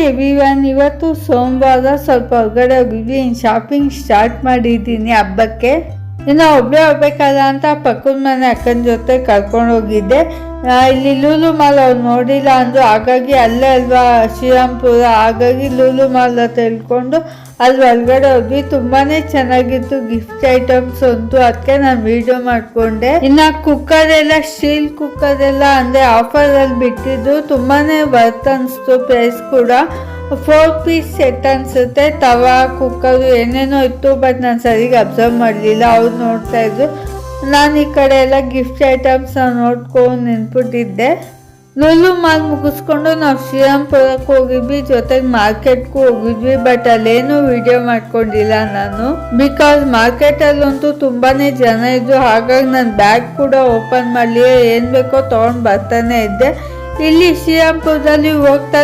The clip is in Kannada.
ಎವ್ರಿವನ್, ಇವತ್ತು ಸೋಮವಾರ ಸ್ವಲ್ಪ ಹೊರಗಡೆ ಹೋಗಿದ್ವಿ. ಶಾಪಿಂಗ್ ಸ್ಟಾರ್ಟ್ ಮಾಡಿದ್ದೀನಿ ಹಬ್ಬಕ್ಕೆ. ಇನ್ನು ಒಬ್ಬಳೇ ಹೋಗ್ಬೇಕಲ್ಲ ಅಂತ ಪಕ್ಕದ ಮನೆ ಅಕ್ಕನ ಜೊತೆ ಕರ್ಕೊಂಡು ಹೋಗಿದ್ದೆ. ಇಲ್ಲಿ ಲೂಲು ಮಾಲ್ ಅವ್ರು ನೋಡಿಲ್ಲ ಅಂದರು, ಹಾಗಾಗಿ ಅಲ್ಲೇ ಅಲ್ವಾ ಶ್ರೀರಾಮ್ಪುರ, ಹಾಗಾಗಿ ಲೂಲು ಮಾಲ್ ತಿಳ್ಕೊಂಡು ಅಲ್ಲಿ ಒಳಗಡೆ ಹೋದ್ವಿ. ತುಂಬಾನೇ ಚೆನ್ನಾಗಿತ್ತು ಗಿಫ್ಟ್ ಐಟಮ್ಸ್ ಅಂತೂ, ಅದಕ್ಕೆ ನಾನು ವಿಡಿಯೋ ಮಾಡಿಕೊಂಡೆ. ಇನ್ನು ಕುಕ್ಕರ್ ಎಲ್ಲ, ಸ್ಟೀಲ್ ಕುಕ್ಕರ್ ಎಲ್ಲ ಅಂದರೆ ಆಫರಲ್ಲಿ ಬಿಟ್ಟಿದ್ದು, ತುಂಬಾನೇ ವರ್ತ್ ಅನಿಸ್ತು. ಪ್ರೈಸ್ ಕೂಡ 4 ಪೀಸ್ ಸೆಟ್ ಅನಿಸುತ್ತೆ. ತವಾ, ಕುಕ್ಕರು ಏನೇನೋ ಇತ್ತು, ಬಟ್ ನಾನು ಸರಿಗೆ ಅಬ್ಸರ್ವ್ ಮಾಡಲಿಲ್ಲ. ಅವ್ರು ನೋಡ್ತಾ ಇದ್ರು, ನಾನು ಈ ಕಡೆ ಎಲ್ಲ ಗಿಫ್ಟ್ ಐಟಮ್ಸ್ ನೋಡ್ಕೊಂಡು ನಿಂತ್ಬಿಟ್ಟಿದ್ದೆ. ಲೂಲು ಮಾಲ್ ಮುಗಿಸ್ಕೊಂಡು ನಾವು ಶ್ರೀರಾಮ್ಪುರಕ್ಕೆ ಹೋಗಿದ್ವಿ, ಜೊತೆಗೆ ಮಾರ್ಕೆಟ್ಗೂ ಹೋಗಿದ್ವಿ. ಬಟ್ ಅಲ್ಲೇನು ವಿಡಿಯೋ ಮಾಡ್ಕೊಂಡಿಲ್ಲ ನಾನು, ಬಿಕಾಸ್ ಮಾರ್ಕೆಟಲ್ಲಂತೂ ತುಂಬಾನೇ ಜನ ಇದ್ರು. ಹಾಗಾಗಿ ನಾನು ಬ್ಯಾಗ್ ಕೂಡ ಓಪನ್ ಮಾಡಲಿ, ಏನು ಬೇಕೋ ತೊಗೊಂಡು ಬರ್ತಾನೆ ಇದ್ದೆ. ಇಲ್ಲಿ ಶ್ರೀರಾಮ್ಪುರದಲ್ಲಿ ಹೋಗ್ತಾ